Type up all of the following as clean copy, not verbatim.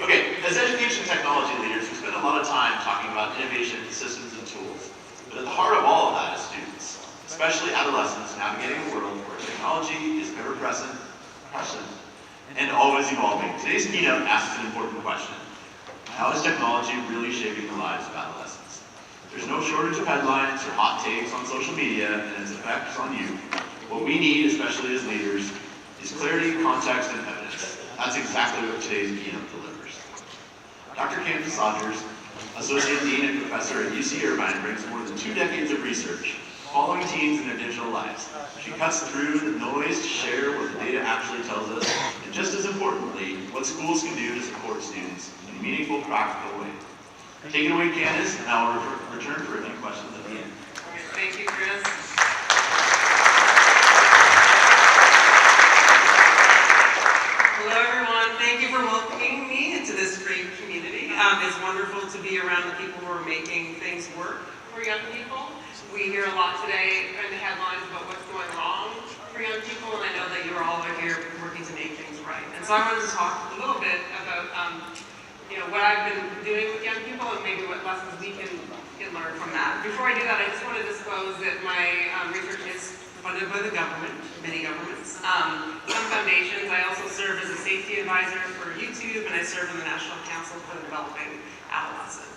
Okay, as education technology leaders, we spend a lot of time talking about innovation, systems, and tools. But at the heart of all of that is students, especially adolescents navigating a world where technology is ever present, and always evolving. Today's keynote asks an important question. How is technology really shaping the lives of adolescents? There's no shortage of headlines or hot takes on social media and its effects on youth. What we need, especially as leaders, is clarity, context, and evidence. That's exactly what today's keynote delivers. Dr. Candace Rogers, Associate Dean and Professor at UC Irvine, brings more than 2 decades of research following teens in their digital lives. She cuts through the noise to share what the data actually tells us, and just as importantly, what schools can do to support students in a meaningful, practical way. Take it away, Candace, and I'll return for a few questions at the end. Thank you, Chris. Hello, everyone. Thank you for welcoming me into this great community. It's wonderful to be around the people who are making things work for young people. We hear a lot today in the headlines about what's going wrong for young people, and I know that you're all out here working to make things right. And so I wanted to talk a little bit about what I've been doing with young people and maybe what lessons we can learn from that. Before I do that, I just want to disclose that my research is funded by the government, many governments, some foundations. I also serve as a safety advisor for YouTube, and I serve on the National Council for Developing Adolescents.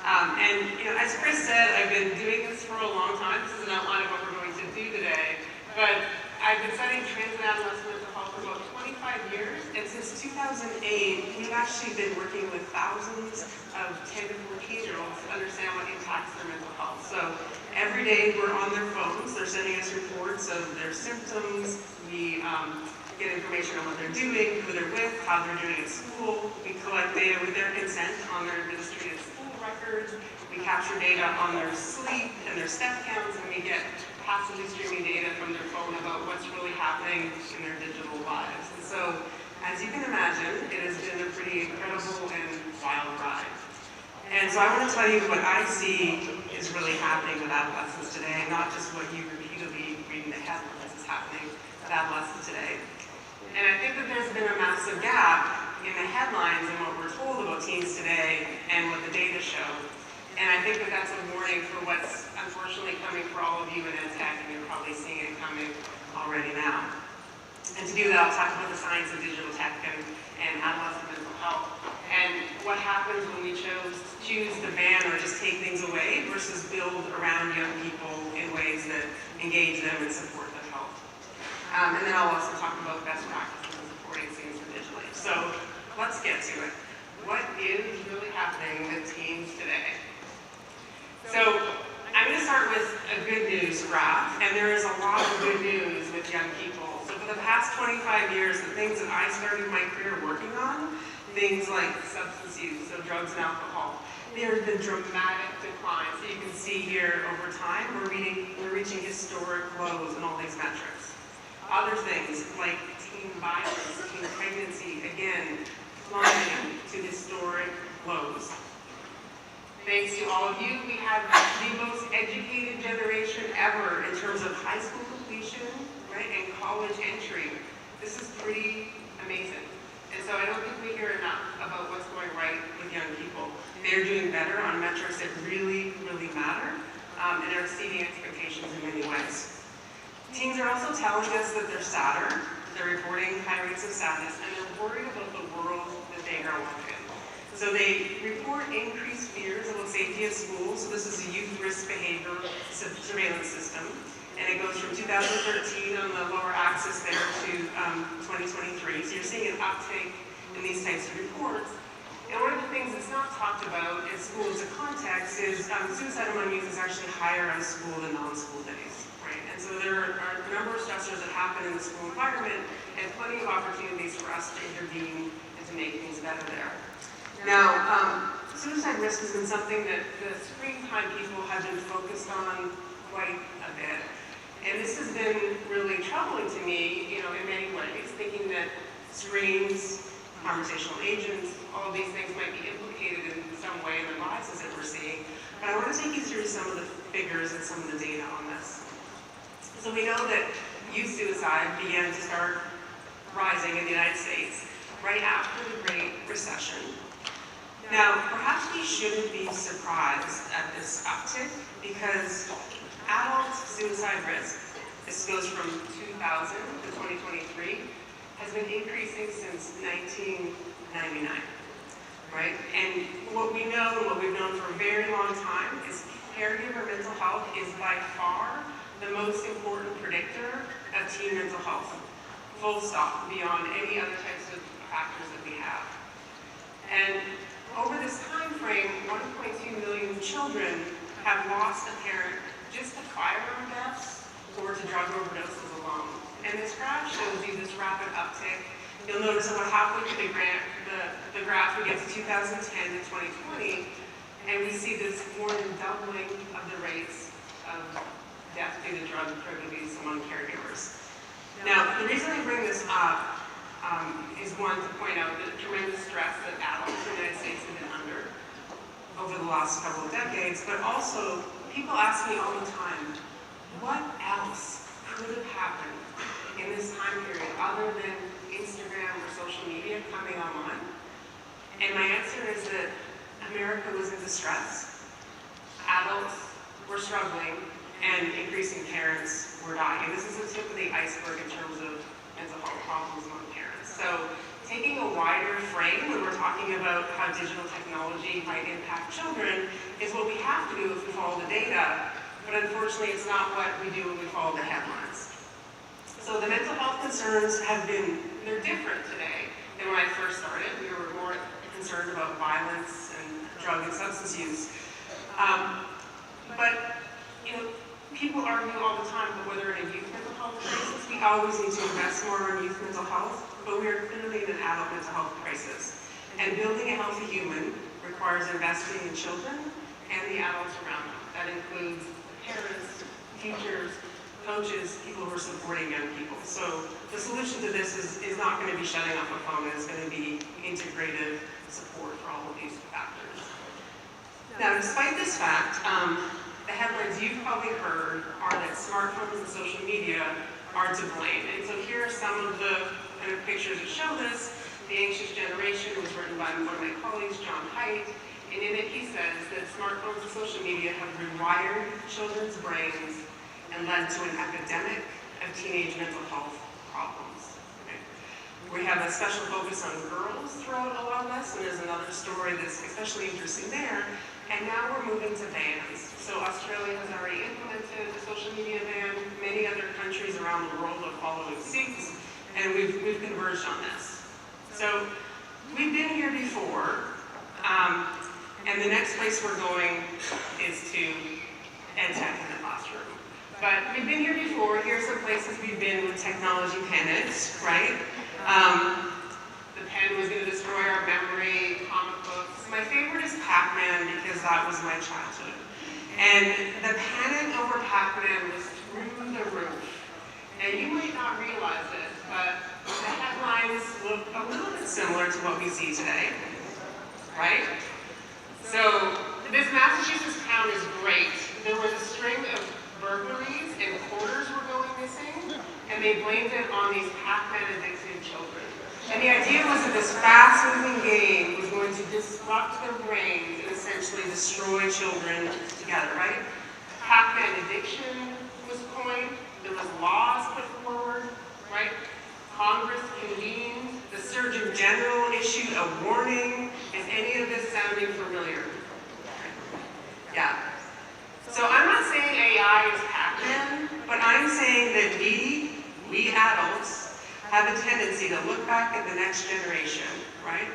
As Chris said, I've been doing this for a long time. This is an outline of what we're going to do today, but I've been studying trans and adolescent mental health for about 25 years, and since 2008, we've actually been working with thousands of 10 to 14-year-olds to understand what impacts their mental health. So every day we're on their phones, they're sending us reports of their symptoms, we get information on what they're doing, who they're with, how they're doing at school, we collect data with their consent on their administrative school records, we capture data on their sleep and their step counts, and we get passively streaming data from their phone about what's really happening in their digital lives. And so, as you can imagine, it has been a pretty incredible and wild ride. And so I want to tell you what I see is really happening with adolescents today, not just what you repeatedly read in the headlines is happening with adolescents today. And I think that there's been a massive gap in the headlines and what we're told about teens today and what the data show. And I think that that's a warning for what's unfortunately coming for all of you in ed tech, and you're probably seeing it coming already now. And to do that, I'll talk about the science of digital tech and adolescent mental health, and what happens when we choose to ban or just take things away versus build around young people in ways that engage them and support their health. And then I'll also talk about best practices in supporting students digitally. So let's get to it. What is really happening with teens today? So I'm going to start with a good news graph, and there is a lot of good news with young people. So for the past 25 years, the things that I started my career working on, things like substance use, so drugs and alcohol, there's been dramatic decline. So you can see here over time, we're reaching historic lows in all these metrics. Other things like teen violence, teen pregnancy, again, plummeting to historic lows. Thanks to all of you, we have the most educated generation ever in terms of high school completion, right, and college entry. This is pretty amazing. And so I don't think we hear enough about what's going right with young people. They're doing better on metrics that really, really matter, and are exceeding expectations in many ways. Teens are also telling us that they're sadder, they're reporting high rates of sadness, and they're worried about the world that they grow up in. So they report increased fears about safety at school. So this is a youth risk behavior surveillance system. And it goes from 2013 on the lower axis there to 2023. So you're seeing an uptake in these types of reports. And one of the things that's not talked about in school as a context is suicide among youth is actually higher on school than non-school days, right? And so there are a number of stressors that happen in the school environment and plenty of opportunities for us to intervene and to make things better there. Now, suicide risk has been something that the screen time people have been focused on quite a bit. And this has been really troubling to me, in many ways, thinking that screens, conversational agents, all of these things might be implicated in some way in the biases that we're seeing. But I want to take you through some of the figures and some of the data on this. So we know that youth suicide began to start rising in the United States right after the Great Recession. Now, perhaps we shouldn't be surprised at this uptick because adult suicide risk, this goes from 2000 to 2023, has been increasing since 1999, right? And what we know, and what we've known for a very long time, is caregiver mental health is by far the most important predictor of teen mental health, full stop, beyond any other types of factors that we have. And over this time frame, 1.2 million children have lost a parent just to firearm deaths or to drug overdoses alone. And this graph shows you this rapid uptick. You'll notice about halfway through the graph, we get to 2010 to 2020, and we see this more than doubling of the rates of death due to drug abuse among caregivers. Now, the reason I bring this up is one, to point out the tremendous stress that adults in the United States have been under over the last couple of decades, but also people ask me all the time, what else could have happened in this time period other than Instagram or social media coming online? And my answer is that America was in distress, adults were struggling, and increasing parents were dying. And this is the tip of the iceberg in terms of mental health problems among parents. So taking a wider frame when we're talking about how digital technology might impact children is what we have to do if we follow the data, but unfortunately it's not what we do when we follow the headlines. So the mental health concerns they're different today than when I first started. We were more concerned about violence and drug and substance use. But, people argue all the time about whether in a youth mental health crisis, we always need to invest more in youth mental health, but we are clearly in an adult mental health crisis. And building a healthy human requires investing in children and the adults around them. That includes parents, teachers, coaches, people who are supporting young people. So the solution to this is not going to be shutting off a phone, it's going to be integrated support for all of these factors. Now, despite this fact, the headlines you've probably heard are that smartphones and social media are to blame. And so here are some of the kind of pictures that show this. The Anxious Generation was written by one of my colleagues, John Haidt, and in it he says that smartphones and social media have rewired children's brains and led to an epidemic of teenage mental health problems. Okay. We have a special focus on girls throughout a lot of this, and there's another story that's especially interesting there. And now we're moving to bans. So Australia has already implemented a social media ban. Many other countries around the world are following suit, and we've converged on this. So we've been here before, and the next place we're going is to ed tech in the classroom. But we've been here before. Here's some places we've been with technology panics, right? The pen was going to destroy our memory, comic books. My favorite is Pac-Man because that was my childhood. And the panic over Pac-Man was through the roof. And you might not realize it, but the headlines look a little bit similar to what we see today, right? So this Massachusetts town is great. There was a string of burglaries and quarters were going missing, and they blamed it on these Pac-Man addicted children. And the idea was that this fast-moving game was going to disrupt their brains and essentially destroy children together, right? Pac-Man addiction was coined. There was laws put forward, right? Congress convened. The Surgeon General issued a warning. Is any of this sounding familiar? Yeah. So I'm not saying AI is Pac-Man, but I'm saying that we adults, have a tendency to look back at the next generation, right?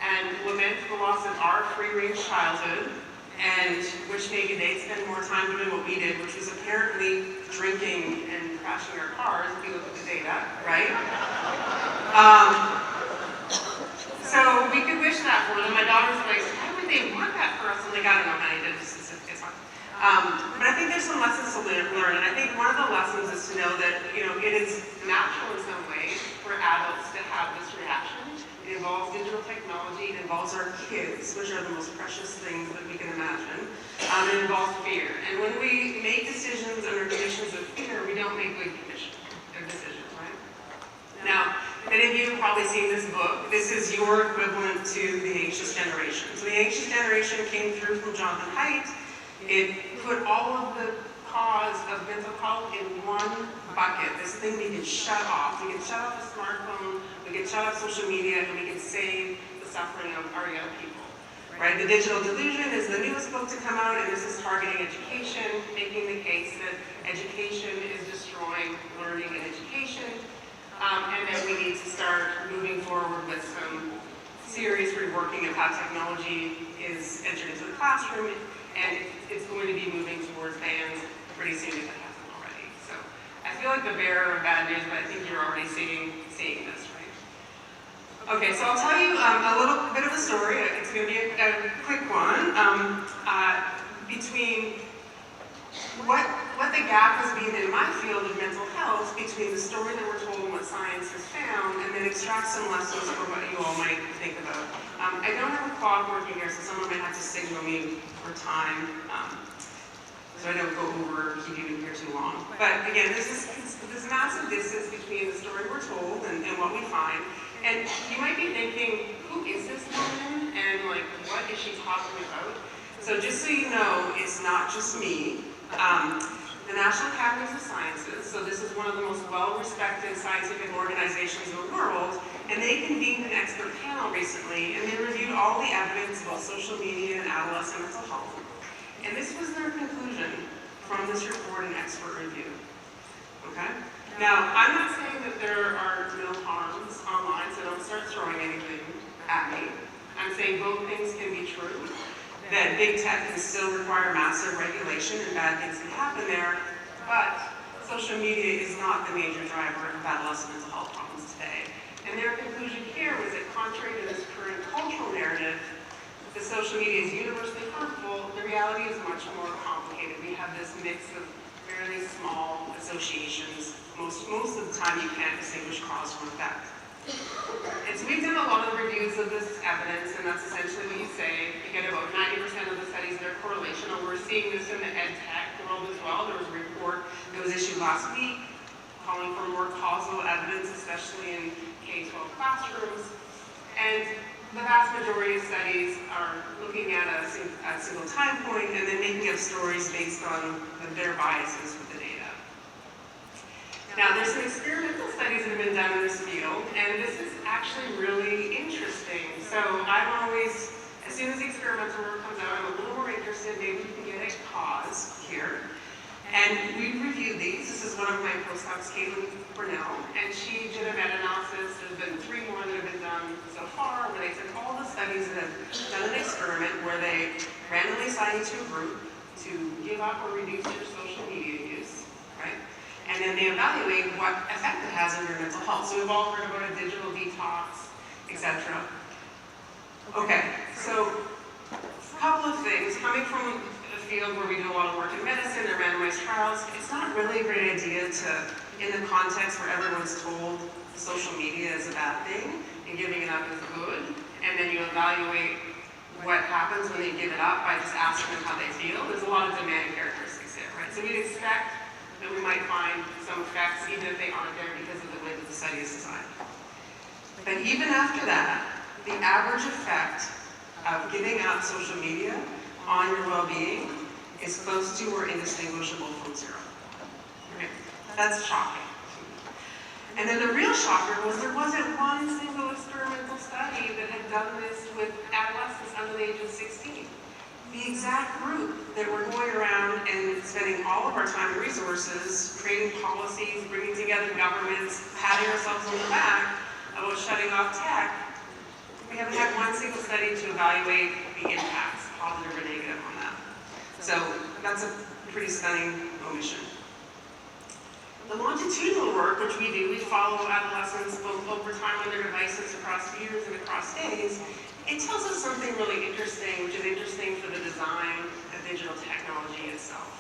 And lament the loss of our free-range childhood, and wish maybe they'd spend more time doing what we did, which was apparently drinking and crashing our cars, if you look at the data, right? So we could wish that for them. My daughter's like, why would they want that for us? I'm like, I don't know, honey, it's fine. But I think there's some lessons to learn, and I think one of the lessons is to know that, it is natural in some ways for adults to have this reaction. It involves digital technology, it involves our kids, which are the most precious things that we can imagine. It involves fear. And when we make decisions under conditions of fear, we don't make good decisions, right? Now, in Many of you have probably seen this book. This is your equivalent to The Anxious Generation. So The Anxious Generation came through from Jonathan Haidt. It put all of the cause of mental health in one bucket, this thing we could shut off. We could shut off the smartphone, we could shut off social media, and we could save the suffering of our young people. Right? The Digital Delusion is the newest book to come out, and this is targeting education, making the case that education is destroying learning and education, and that we need to start moving forward with some serious reworking of how technology is entered into the classroom, and it's going to be moving towards bans pretty soon if it hasn't already. So I feel like the bearer of bad news, but I think you're already seeing this, right? Okay, so I'll tell you a little bit of a story. It's going to be a quick one between what the gap has been in my field of mental health between the story that we're told and what science has found, and then extract some lessons for what you all might think about. I don't have a clock working here, so someone might have to signal me for time, so I don't go over or keep you in here too long. But again, this massive distance between the story we're told and what we find. And you might be thinking, who is this woman? And like, what is she talking about? So just so you know, it's not just me. The National Academies of Sciences, so this is one of the most well-respected scientific organizations in the world, and they convened an expert panel recently, and they reviewed all the evidence about social media and adolescent mental health. And this was their conclusion from this report and expert review. Okay? Now, I'm not saying that there are no harms online, so don't start throwing anything at me. I'm saying both things can be true, that big tech can still require massive regulation and bad things can happen there, but social media is not the major driver of adolescent mental health problems today. And their conclusion here was that contrary to this current cultural narrative, that social media is universally harmful, the reality is much more complicated. We have this mix of fairly small associations. Most of the time you can't distinguish cause from effect. And so we've done a lot of reviews of this evidence, and that's essentially what you say. You get about 90% of the studies that are correlational. We're seeing this in the ed tech world as well. There was a report that was issued last week calling for more causal evidence, especially in K-12 classrooms. And the vast majority of studies are looking at a single time point and then making up stories based on their biases with the data. Now, there's some experimental studies that have been done in this field, and this is actually really interesting. So I'm always, as soon as the experimental work comes out, I'm a little more interested. Maybe we can get a cause here. And we reviewed these. This is one of my postdocs, Caitlin Cornell, and she did a meta-analysis. There's been 3 more that have been done so far, where they took all the studies that have done an experiment where they randomly assign you to a group to give up or reduce your social media use, right? And then they evaluate what effect it has on your mental health. So we've all heard about a digital detox, etc. Okay, so a couple of things. Coming from a field where we do a lot of work in medicine and randomized trials, it's not really a great idea to, in the context where everyone's told social media is a bad thing and giving it up is good, and then you evaluate what happens when they give it up by just asking them how they feel. There's a lot of demanding characteristics there, right? So we'd expect that we might find some effects even if they aren't there because of the way that the study is designed. But even after that, the average effect of giving up social media on your well-being is close to or indistinguishable from zero. Right? That's shocking. And then the real shocker was there wasn't one single experimental study that had done this with adolescents under the age of 16. The exact group that we're going around and spending all of our time and resources creating policies, bringing together governments, patting ourselves on the back about shutting off tech, we haven't had one single study to evaluate the impacts, positive or negative, on that. So that's a pretty stunning omission. The longitudinal work, which we do, we follow adolescents both over time on their devices across years and across days. It tells us something really interesting, which is interesting for the design of digital technology itself.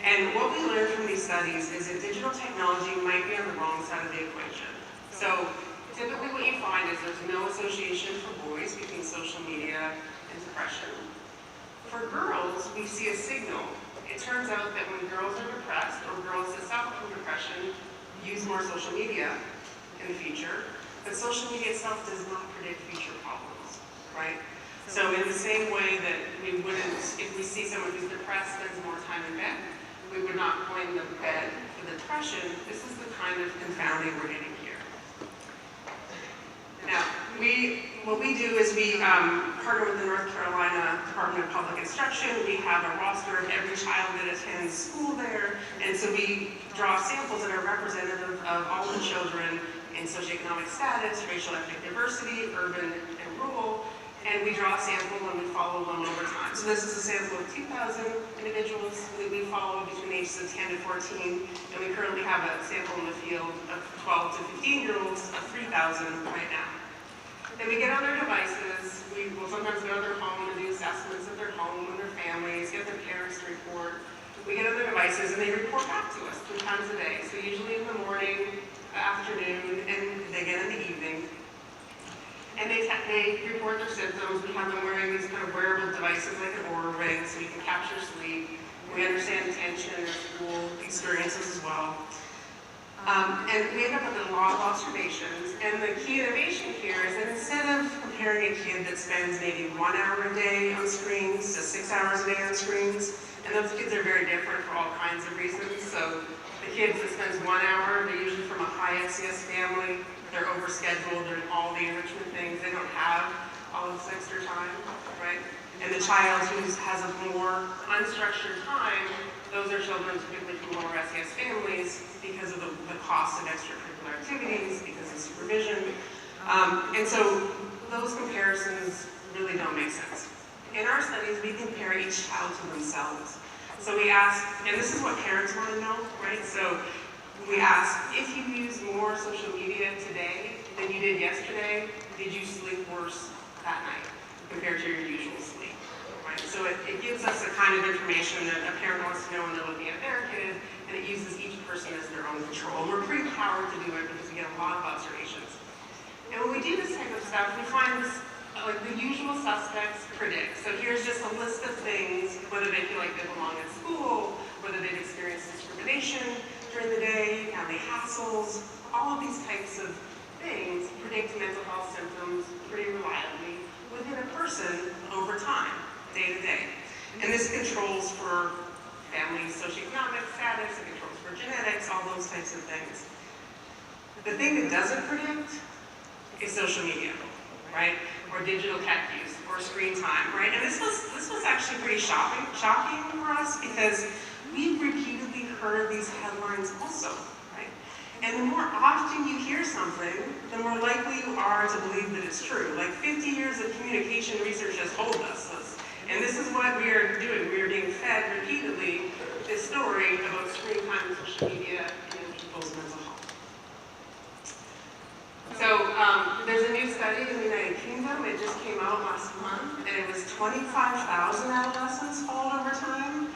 And what we learned from these studies is that digital technology might be on the wrong side of the equation. So typically what you find is there's no association for boys between social media and depression. For girls, we see a signal. It turns out that when girls are depressed or girls that suffer from depression use more social media in the future, but social media itself does not predict future problems, right? So in the same way that we wouldn't, if we see someone who's depressed spends more time in bed, we would not blame the bed for the depression. This is the kind of confounding we're getting here. Now, what we do is we partner with the North Carolina Department of Public Instruction. We have a roster of every child that attends school there, and so we draw samples that are representative of all the children in socioeconomic status, racial ethnic diversity, urban and rural, and we draw a sample and we follow them over time. So this is a sample of 2,000 individuals that we follow between the ages of 10 to 14, and we currently have a sample in the field of 12 to 15-year-olds of 3,000 right now. Then we get on their devices, we will sometimes go to their home and do assessments of their home and their families, get their parents to report. We get on their devices and they report back to us 3 times a day. So usually in the morning, afternoon, and they get in the evening. And they report their symptoms. We have them wearing these kind of wearable devices like an Oura ring so we can capture sleep. We understand tension in their school experiences as well. And we end up with a lot of observations. And the key innovation here is that instead of comparing a kid that spends maybe 1 hour a day on screens to 6 hours a day on screens, and those kids are very different for all kinds of reasons. So the kids that spends 1 hour, they're usually from a high SES family. They're overscheduled, they're in all the enrichment things. They don't have all this extra time, right? And the child who has a more unstructured time, those are children typically from lower SES families because of the cost of extracurricular activities, because of supervision. And so those comparisons really don't make sense. In our studies, we compare each child to themselves. So we ask, and this is what parents want to know, right? So we ask, if you use more social media today than you did yesterday, did you sleep worse that night compared to your usual sleep, right? So it gives us a kind of information that a parent wants to know when they're looking at their kid, and it uses each person as their own control. And we're pretty powered to do it because we get a lot of observations. And when we do this type of stuff, we find this, like the usual suspects predict. So here's just a list of things, whether they feel like they belong at school, whether they've experienced discrimination during the day, family hassles, all of these types of things predict mental health symptoms pretty reliably within a person over time, day to day. And this controls for family socioeconomic status, it controls for genetics, all those types of things. The thing that doesn't predict is social media, right? Or digital tech use, or screen time, right? And this was actually pretty shocking for us because we've repeatedly heard these headlines also, right? And the more often you hear something, the more likely you are to believe that it's true. Like 50 years of communication research has told us this. And this is what we are doing. We are being fed repeatedly this story about screen time and social media and people's mental health. So there's a new study in the United Kingdom. It just came out last month, and it was 25,000 adolescents followed over time.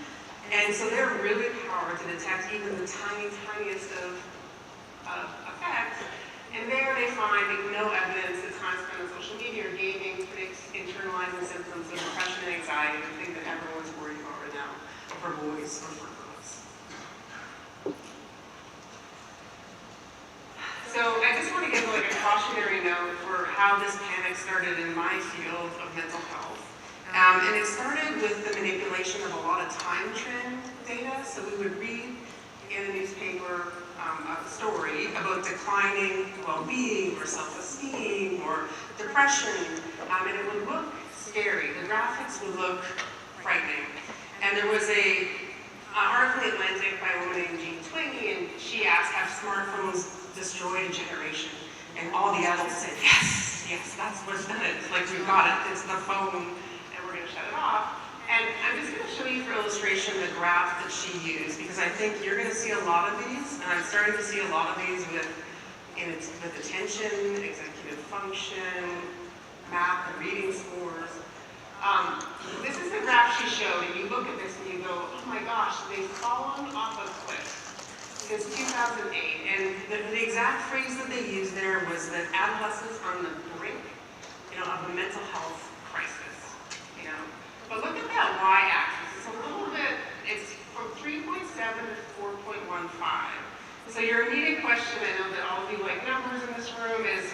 And so they're really powered to detect even the tiniest of effects. And there they find no evidence that time spent on social media or gaming predicts internalizing symptoms of depression and anxiety, the thing that everyone's worried about right now, for boys or for girls. So I just want to give like a cautionary note for how this panic started in my field of mental health. And it started with the manipulation of a lot of time trend data. So we would read in a newspaper a story about declining well-being or self-esteem or depression, and it would look scary. The graphics would look frightening. And there was an article in Atlantic by a woman named Jean Twiggy, and she asked, have smartphones destroyed a generation? And all the adults said, yes, that's what's done it. Like, we got it, it's the phone, and we're going to shut it off. And I'm just going to show you for illustration the graph that she used, because I think you're going to see a lot of these, and I'm starting to see a lot of these with attention, executive function, math and reading scores. This is the graph she showed, and you look at this and you go, oh my gosh, they've fallen off a cliff since 2008. And the exact phrase that they used there was that adolescents on the brink, of a mental health crisis, But look at that y-axis. It's a little bit, it's from 3.7 to 4.15. So your immediate question, I know that all of you like numbers in this room, is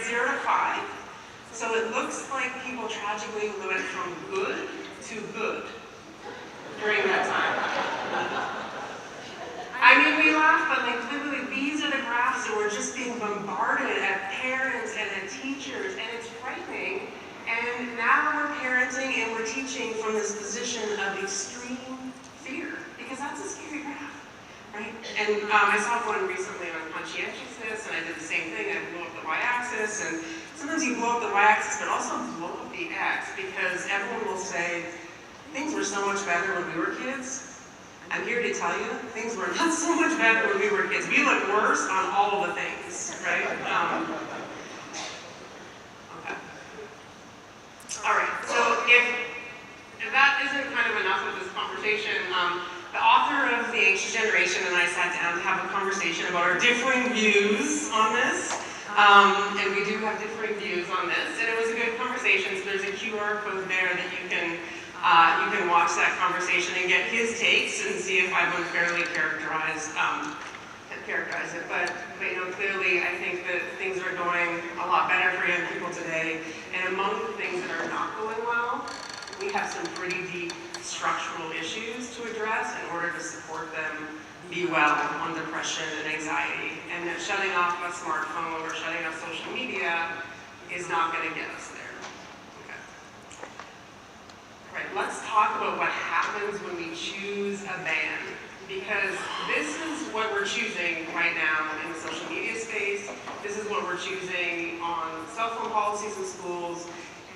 grades 0 to 5. So it looks like people tragically went from good to good during that time. I mean, we laugh, but like literally these are the graphs that we're just being bombarded at parents and at teachers, and it's frightening. And now we're parenting and we're teaching from this position of extreme fear, because that's a scary graph, right? And I saw one recently on conscientiousness, and I did the same thing. I blew up the y-axis, and sometimes you blow up the y-axis, but also blow up the x, because everyone will say, things were so much better when we were kids. I'm here to tell you, things were not so much better when we were kids. We look worse on all of the things, right? Okay. All right, so if that isn't kind of enough of this conversation, the author of The Anxious Generation and I sat down to have a conversation about our differing views on this. And we do have differing views on this, and it was a good conversation. So there's a QR code there that you can watch that conversation and get his takes and see if I've unfairly characterized it. But you know, clearly I think that things are going a lot better for young people today. And among the things that are not going well, we have some pretty deep structural issues to address in order to support them be well on depression and anxiety. And that shutting off a smartphone or shutting off social media is not going to get us there. Okay. Right, let's talk about what happens when we choose a ban, because this is what we're choosing right now in the social media space. This is what we're choosing on cell phone policies in schools.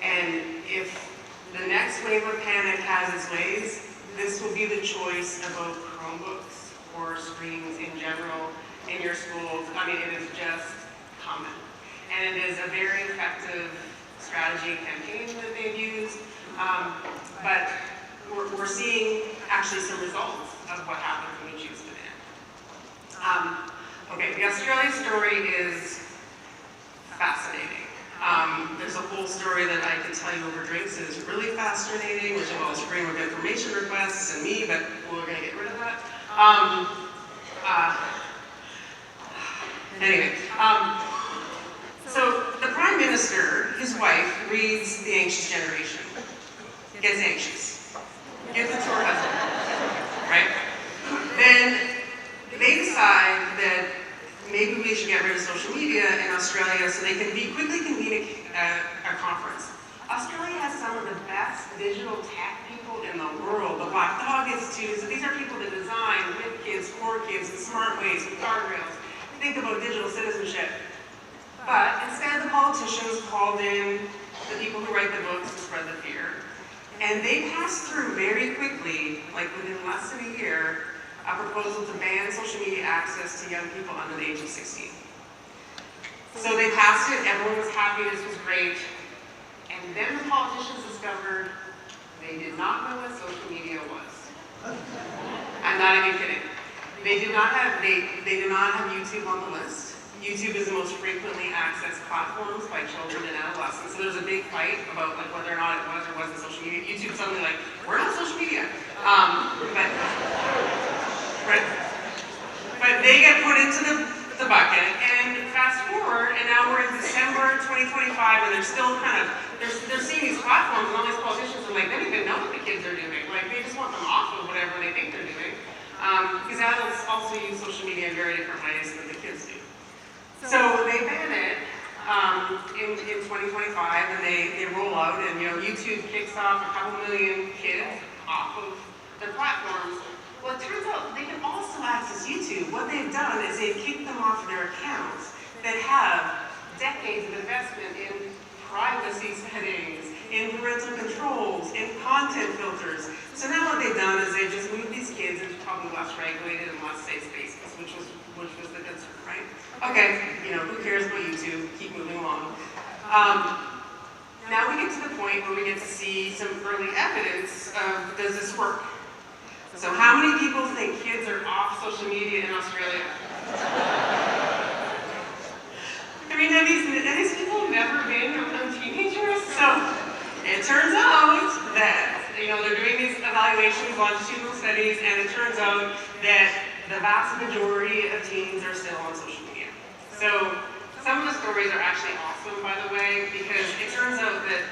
And if the next wave of panic has its ways, this will be the choice about Chromebooks or screens in general in your schools. I mean, it is just common. And it is a very effective strategy campaign that they've used. But we're seeing actually some results of what happens when we choose to ban. Okay, the Australia story is fascinating. There's a whole story that I could tell you over drinks that is really fascinating, which involves freedom of information requests and me, but we're going to get rid of that. Anyway, so the Prime Minister, his wife, reads The Anxious Generation, gets anxious, gives it to her husband, right? Then they decide that maybe we should get rid of social media in Australia so they can quickly convene a conference. Australia has some of the best digital tech people in the world. The Black Dog Institute, so these are people that design with kids, for kids, in smart ways, with guardrails. Think about digital citizenship. But instead, the politicians called in the people who write the books to spread the fear. And they passed through very quickly, like within less than a year, a proposal to ban social media access to young people under the age of 16. So they passed it, everyone was happy, this was great. And then the politicians discovered they did not know what social media was. I'm not even kidding. They did not have YouTube on the list. YouTube is the most frequently accessed platforms by children and adolescents. So there's a big fight about like whether or not it was or wasn't social media. YouTube suddenly like, we're not social media. But they get put into the bucket, and fast forward, and now we're in December 2025, and they're still kind of, they're seeing these platforms, and all these politicians are like, they don't even know what the kids are doing. Like, they just want them off of whatever they think they're doing. Because adults also use social media in very different ways than the kids do. So they ban it in 2025, and they roll out, and YouTube kicks off a couple million kids off of their platforms. Well, it turns out they can also access YouTube. What they've done is they've kicked them off their accounts that have decades of investment in privacy settings, in parental controls, in content filters. So now what they've done is they've just moved these kids into probably less regulated and less safe spaces, which was the concern, right? Okay, who cares about YouTube? Keep moving along. Now we get to the point where we get to see some early evidence of, does this work? So how many people think kids are off social media in Australia? I mean, have these people never been around teenagers? So it turns out that, they're doing these evaluations, longitudinal studies, and it turns out that the vast majority of teens are still on social media. So Some of the stories are actually awesome, by the way, because it turns out that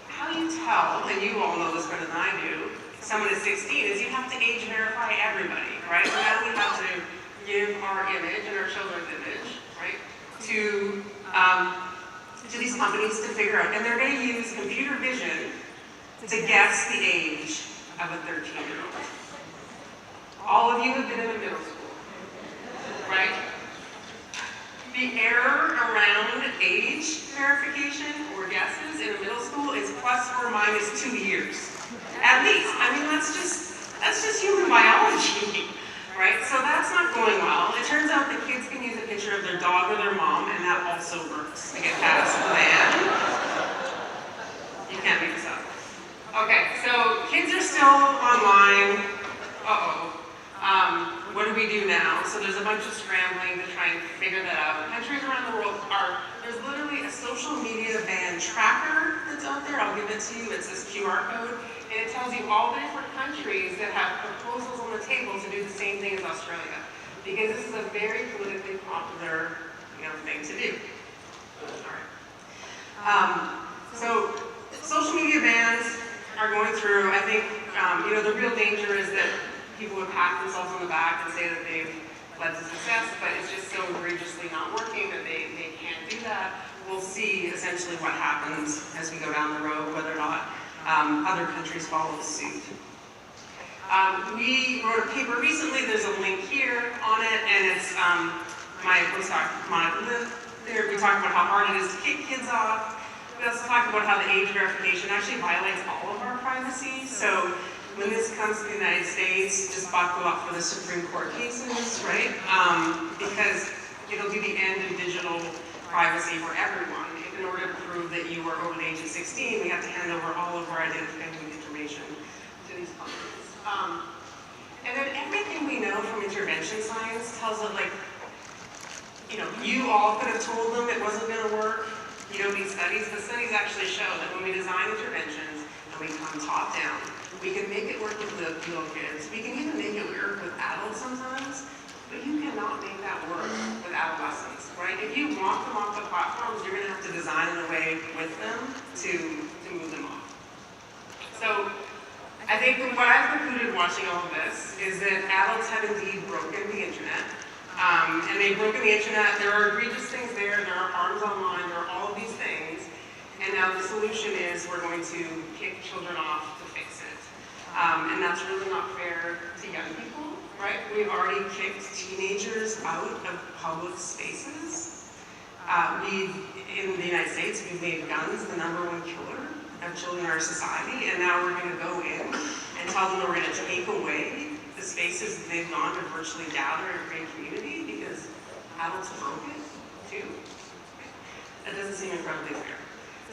how you tell, and you all know this better than I do, someone is 16 is you have to age verify everybody, right? So now we have to give our image and our children's image, right, to these companies to figure out, and they're going to use computer vision to guess the age of a 13-year-old. All of you have been in a middle school, right? The error around age verification or guesses in a middle school is plus or minus 2 years, at least. I mean, that's just human biology, right? So that's not going well. It turns out the kids can use a picture of their dog or their mom, and that also works to get past the ban. You can't make this up. Okay, so kids are still online. What do we do now? So there's a bunch of scrambling to try and figure that out. Countries around the world there's literally a social media ban tracker that's out there. I'll give it to you. It's this QR code, and it tells you all the different countries that have proposals on the table to do the same thing as Australia, because this is a very politically popular, thing to do. All right. So social media bans are going through. I think the real danger is that people would pat themselves on the back and say that they've led to success, but it's just so egregiously not working that they can't do that. We'll see essentially what happens as we go down the road, whether or not other countries follow suit. We wrote a paper recently, there's a link here on it, and it's my postdoc, Monica there. We talked about how hard it is to kick kids off. We also talked about how the age verification actually violates all of our privacy. So when this comes to the United States, just buckle up for the Supreme Court cases, right? Because it'll be the end of digital privacy for everyone. In order to prove that you are over the age of 16, we have to hand over all of our identifying information to these companies. And then everything we know from intervention science tells us, you all could have told them it wasn't going to work. You don't need studies. The studies actually show that when we design interventions and we come top down, we can make it work with little kids. We can even make it work with adults sometimes, but you cannot make that work with adolescents, right? If you want them off the platforms, you're going to have to design in a way with them to move them off. So I think what I've concluded watching all of this is that adults have indeed broken the internet. And they've broken the internet. There are egregious things there are harms online, there are all of these things. And now the solution is we're going to kick children off to fix it. And that's really not fair to young people, right? We've already kicked teenagers out of public spaces. In the United States, we've made guns the #1 killer of children in our society, and now we're going to go in and tell them that we're going to take away the spaces that they've gone to virtually gather and create community because adults broke it too. That doesn't seem incredibly fair.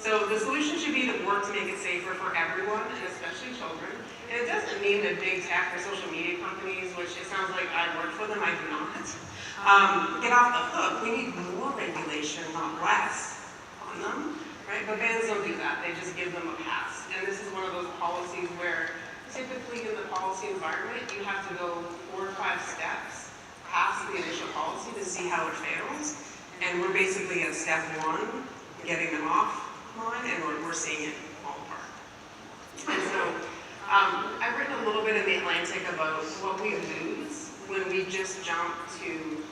So the solution should be to work to make it safer for everyone, and especially children. And it doesn't mean that big tech or social media companies, which it sounds like I work for them, I do not, get off the hook. We need more regulation, not less, on them, right? But bans don't do that. They just give them a pass. And this is one of those policies where typically in the policy environment, you have to go 4 or 5 steps past the initial policy to see how it fails. And we're basically at step 1, getting them off line, and we're seeing it fall apart. And so I've written a little bit in The Atlantic about what we lose when we just jump to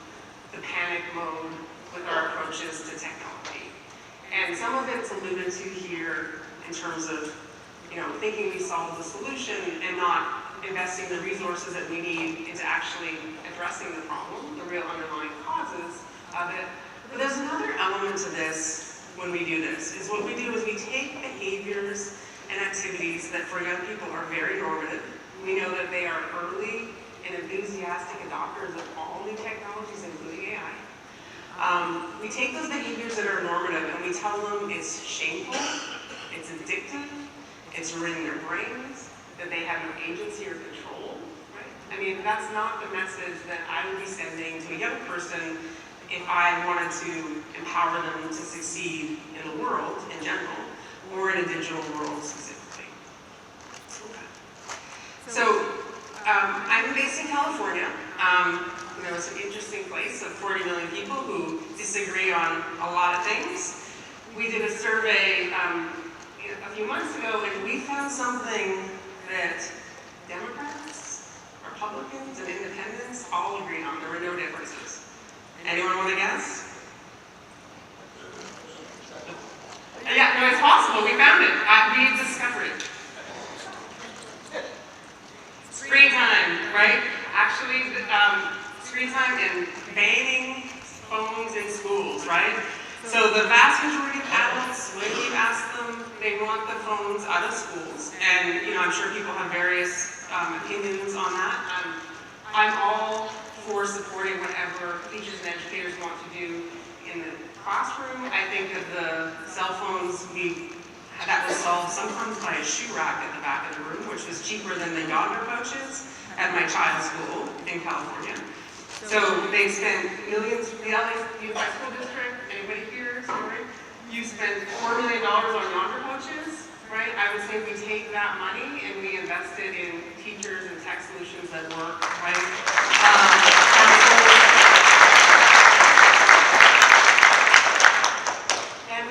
the panic mode with our approaches to technology. And some of it's alluded to here in terms of thinking we solved the solution and not investing the resources that we need into actually addressing the problem, the real underlying causes of it. But there's another element to this when we do this, is what we do is we take behaviors and activities that for young people are very normative. We know that they are early and enthusiastic adopters of all new technologies, including AI. We take those behaviors that are normative and we tell them it's shameful, it's addictive, it's ruining their brains, that they have no agency or control, right? I mean, that's not the message that I would be sending to a young person if I wanted to empower them to succeed in the world in general, or in a digital world specifically. Okay. So, I'm based in California. It's an interesting place of 40 million people who disagree on a lot of things. We did a survey a few months ago, and we found something that Democrats, Republicans, and Independents all agreed on. There were no differences. Anyone want to guess? Yeah, no, it's possible. We found it. We discovered it. Screen time, right? Actually, screen time and banning phones in schools, right? So the vast majority of adults, when you ask them, they want the phones out of schools. And, I'm sure people have various opinions on that. I'm all for supporting whatever teachers and educators want to do in the classroom. I think that the cell phones, that was solved sometimes by a shoe rack at the back of the room, which was cheaper than the yonder pouches at my child's school in California. So they spent millions, the LA Unified School District, anybody here, sorry, you spent $4 million on yonder pouches, right? I would say we take that money and we invest it in teachers and tech solutions that work, right? And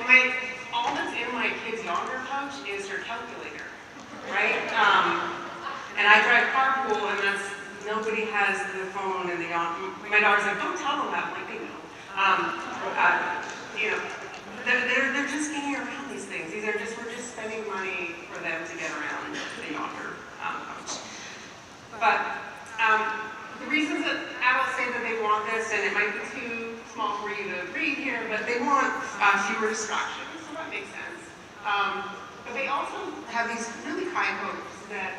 all that's in my kid's yonder pouch is her calculator, right? And I drive carpool, and nobody has the phone and the my daughter's like, don't tell them that. I'm like, they know. They're just getting around these things. We're just spending money for them to get around the yonder pouch. But the reasons that adults say that they want this, and it might be too small for you to read here, but they want fewer distractions, so that makes sense. But they also have these really high hopes that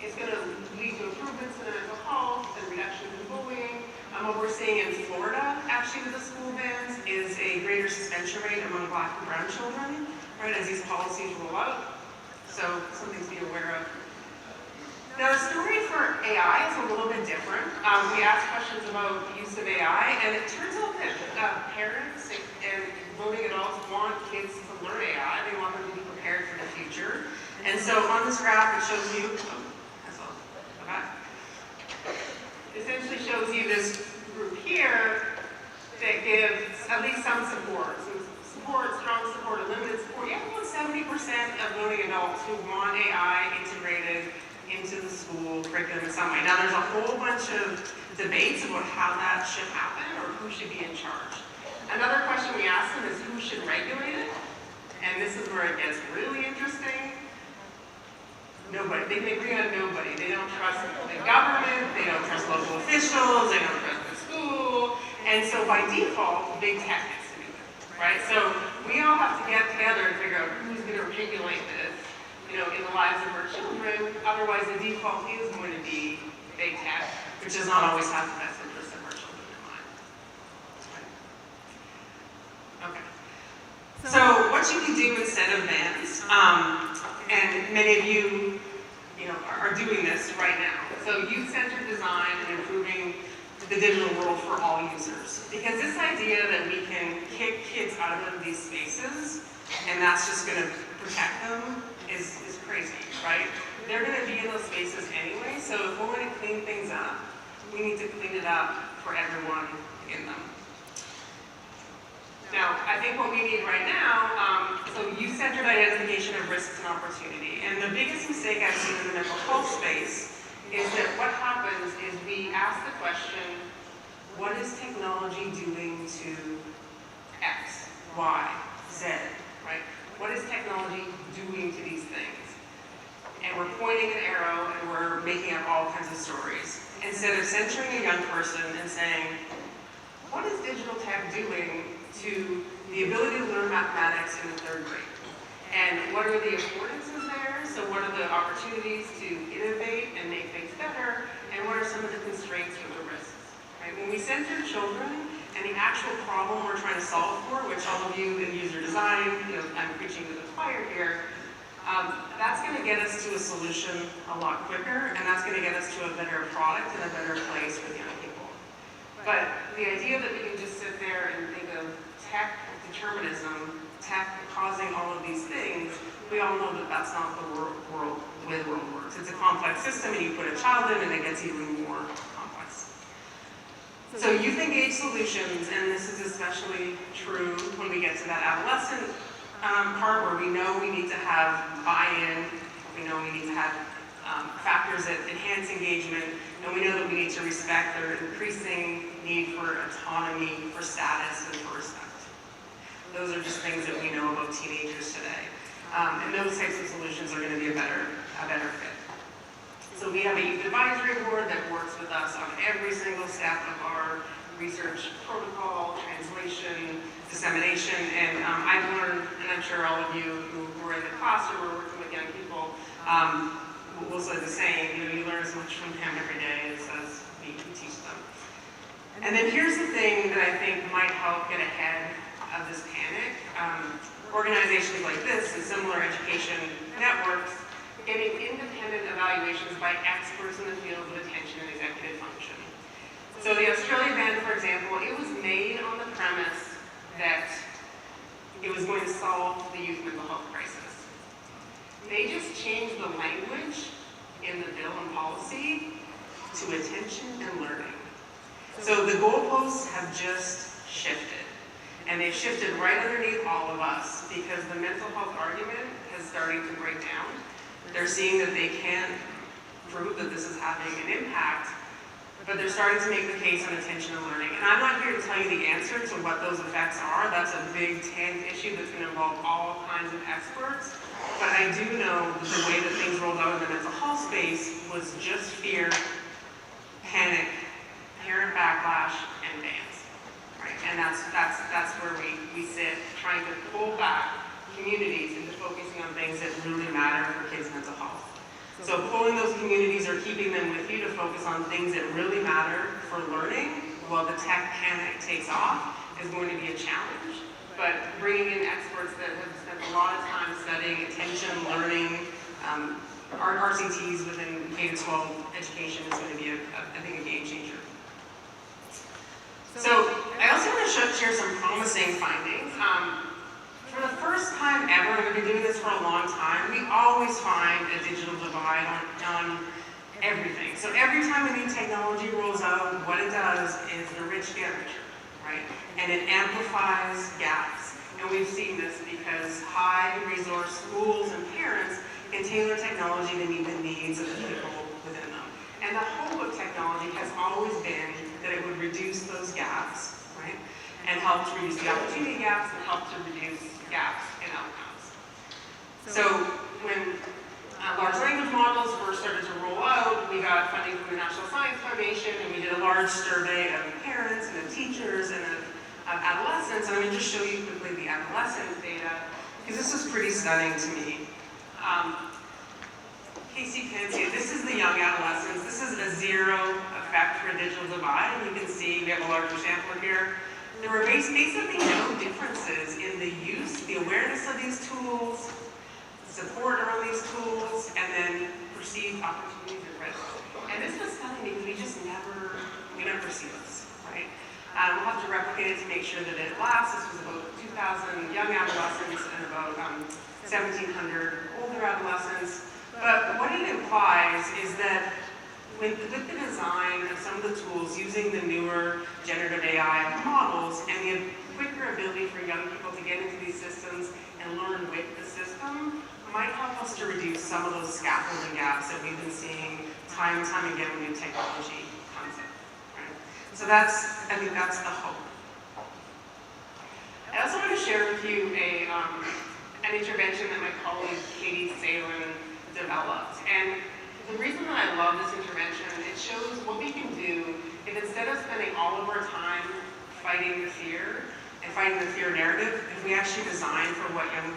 it's going to lead to improvements in mental health and reductions in bullying. What we're seeing in Florida, actually, with the school bans, is a greater suspension rate among Black and brown children, right, as these policies roll out. So, something to be aware of. Now, the story for AI is a little bit different. We asked questions about use of AI, and it turns out that parents and voting adults want kids to learn AI. They want them to be prepared for the future. And so, on this graph, it shows you, essentially shows you this group here that gives at least some support. So strong support, limited support. You have about 70% of voting adults who want AI integrated into the school curriculum in some way. Now, there's a whole bunch of debates about how that should happen or who should be in charge. Another question we asked them is who should regulate it? And this is where it gets really interesting. Nobody. They can agree on nobody. They don't trust the government, they don't trust local officials, they don't trust the school, and so by default, big tech has to do it, right? So we all have to get together and figure out who's going to regulate this, in the lives of our children. Otherwise, the default is going to be big tech, which does not always have the best interest of our children in mind. Okay. So what you can do instead of bans, and many of you, are doing this right now. So youth-centered design and improving the digital world for all users. Because this idea that we can kick kids out of these spaces, and that's just going to protect them, is crazy, right? They're going to be in those spaces anyway, so if we're going to clean things up, we need to clean it up for everyone in them. Now, I think what we need right now, so youth-centered identification of risks and opportunity. And the biggest mistake I've seen in the mental health space is that what happens is we ask the question, what is technology doing to X, Y, Z, right? What is technology doing to these things? And we're pointing an arrow and we're making up all kinds of stories. Instead of centering a young person and saying, what is digital tech doing to the ability to learn mathematics in the 3rd grade? And what are the affordances there? So what are the opportunities to innovate and make things better? And what are some of the constraints or the risks? Right? When we center children and the actual problem we're trying to solve for, which all of you in user design, I'm preaching to the choir here, that's going to get us to a solution a lot quicker, and that's going to get us to a better product and a better place for the young people. But the idea that we can just sit there and think of tech determinism, tech causing all of these things, we all know that that's not the way the world works. It's a complex system, and you put a child in, and it gets even more complex. So youth-engaged solutions, and this is especially true when we get to that adolescent part where we know we need to have buy-in, we know we need to have factors that enhance engagement, and we know that we need to respect their increasing need for autonomy, for status, and for respect. Those are just things that we know about teenagers today. And those types of solutions are going to be a better fit. So we have a youth advisory board that works with us on every single step of our research protocol, translation, dissemination, and I've learned, and I'm sure all of you who were in the class or were working with young people will say the same. You learn as much from him every day as we teach them. And then here's the thing that I think might help get ahead of this panic. Organizations like this and similar education networks getting independent evaluations by experts in the field of attention and executive function. So the Australia Band, for example, it was made on the premise that it was going to solve the youth mental health crisis. They just changed the language in the bill and policy to attention and learning. So the goalposts have just shifted. And they've shifted right underneath all of us because the mental health argument has started to break down. They're seeing that they can't prove that this is having an impact, but they're starting to make the case on attention and learning. And I'm not here to tell you the answer to what those effects are. That's a big, tense issue that's going to involve all kinds of experts. But I do know that the way that things rolled out in the mental health space was just fear, panic, parent backlash, and bans. Right? And that's where we sit, trying to pull back communities into focusing on things that really matter for kids' mental health. So pulling those communities or keeping them with you to focus on things that really matter for learning while the tech panic takes off is going to be a challenge. But bringing in experts that have spent a lot of time studying attention, learning, RCTs within K-12 education is going to be, I think, a game changer. So I also want to share some promising findings. For the first time ever, and we've been doing this for a long time, we always find a digital divide on everything. So every time a new technology rolls out, what it does is the rich get richer, right? And it amplifies gaps. And we've seen this because high-resource schools and parents can tailor technology to meet the needs of the people within them. And the hope of technology has always been that it would reduce those gaps, right? And help to reduce the opportunity gaps and help to reduce gaps in outcomes. So when large language models first started to roll out, we got funding from the National Science Foundation, and we did a large survey of parents and of teachers and of adolescents. And I'm going to just show you quickly the adolescent data, because this is pretty stunning to me. In case you can't see it, this is the young adolescents. This is a zero effect for a digital divide, and you can see we have a larger sampler here. There were basically no differences in the use, the awareness of these tools, support around these tools, and then perceived opportunities and risks. And this was stunning because we never see this, right? We'll have to replicate it to make sure that it lasts. This was about 2,000 young adolescents and about 1,700 older adolescents. But what it implies is that with the design of some of the tools using the newer generative AI models and the quicker ability for young people to get into these systems and learn with the system might help us to reduce some of those scaffolding gaps that we've been seeing time and time again when new technology comes in. Right? So I think that's the hope. I also want to share with you an intervention that my colleague Katie Salin developed. And the reason that I love this intervention, it shows what we can do if instead of spending all of our time fighting the fear and fighting the fear narrative, if we actually design for what young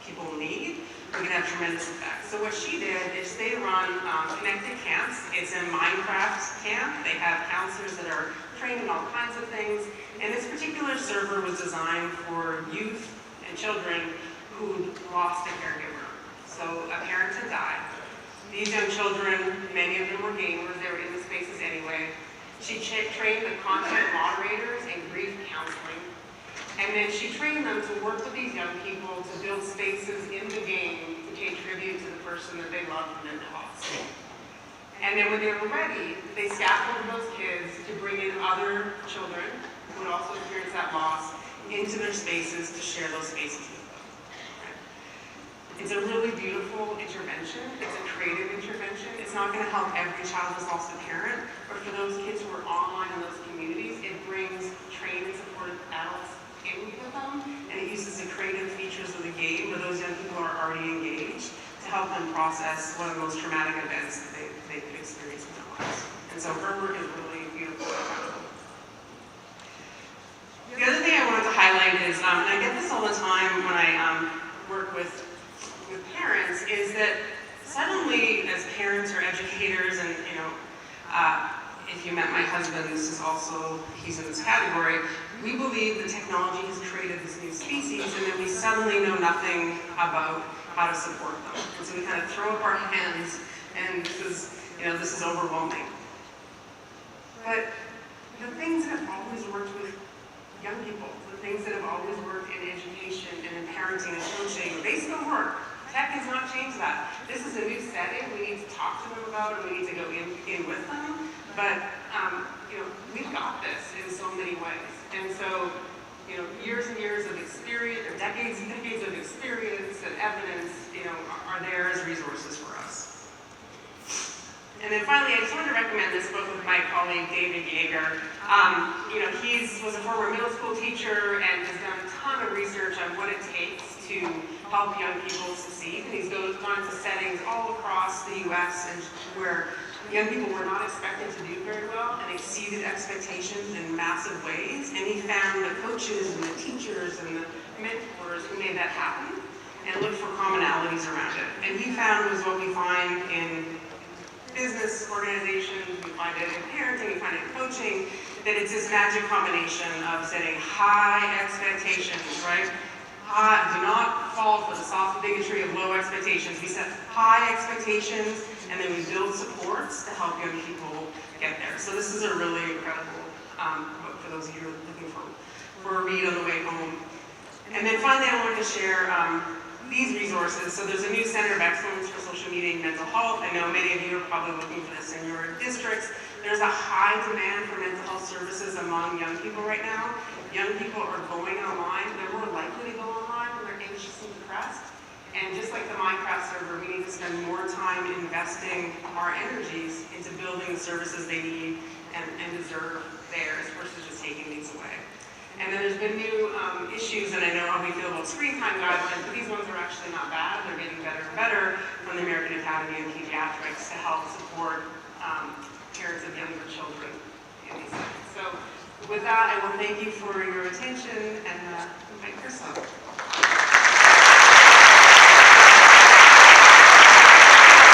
people need, we can have tremendous effects. So what she did is they run connected camps. It's a Minecraft camp. They have counselors that are trained in all kinds of things. And this particular server was designed for youth and children who lost a caregiver. So a parent had died. These young children, many of them were gamers, they were in the spaces anyway. She trained the content moderators in grief counseling. And then she trained them to work with these young people to build spaces in the game to pay tribute to the person that they loved and then lost. And then when they were ready, they scaffolded those kids to bring in other children who would also experience that loss into their spaces to share those spaces with them. Right? It's a really beautiful intervention. It's a creative intervention. It's not going to help every child who's lost a parent, but for those kids who are online in those communities, it brings trained and supported adults in with them, and it uses the creative features of the game where those young people are already engaged to help them process one of the most traumatic events that they could experience in their lives. And so her work is really beautiful and incredible. The other thing I wanted to highlight is, and I get this all the time when I work with parents, is that suddenly as parents or educators, and if you met my husband, this is also, he's in this category, we believe the technology has created this new species, and then we suddenly know nothing about how to support them. And so we kind of throw up our hands, and this is overwhelming. But the things that have always worked with young people, the things that have always worked in education and in parenting and coaching, they still work. Tech has not changed that. This is a new setting we need to talk to them about, and we need to go in with them. But we've got this in so many ways. And so, years and years of experience, or decades and decades of experience and evidence, are there as resources for us. And then finally, I just wanted to recommend this book with my colleague, David Yeager. He was a former middle school teacher and has done a ton of research on what it takes to help young people succeed. And he's gone to settings all across the U.S. and where young people were not expected to do very well and exceeded expectations in massive ways. And he found the coaches and the teachers and the mentors who made that happen and looked for commonalities around it. And he found was what we find in business organizations, we find it in parenting, we find it in coaching, that it's this magic combination of setting high expectations, right? Do not fall for the soft bigotry of low expectations. We set high expectations, and then we build supports to help young people get there. So this is a really incredible book for those of you who are looking for a read on the way home. And then finally, I wanted to share these resources. So there's a new Center of Excellence for Social Media and Mental Health. I know many of you are probably looking for this in your districts. There's a high demand for mental health services among young people right now. Young people are going online. They're more likely to go online when they're anxious and depressed. And just like the Minecraft server, we need to spend more time investing our energies into building the services they need and deserve theirs versus just taking these away. And then there's been new issues, and I know how we feel about screen time guidelines, but these ones are actually not bad. They're getting better and better from the American Academy of Pediatrics to help support parents of younger children in these things. So with that, I will thank you for your attention and invite Chris up.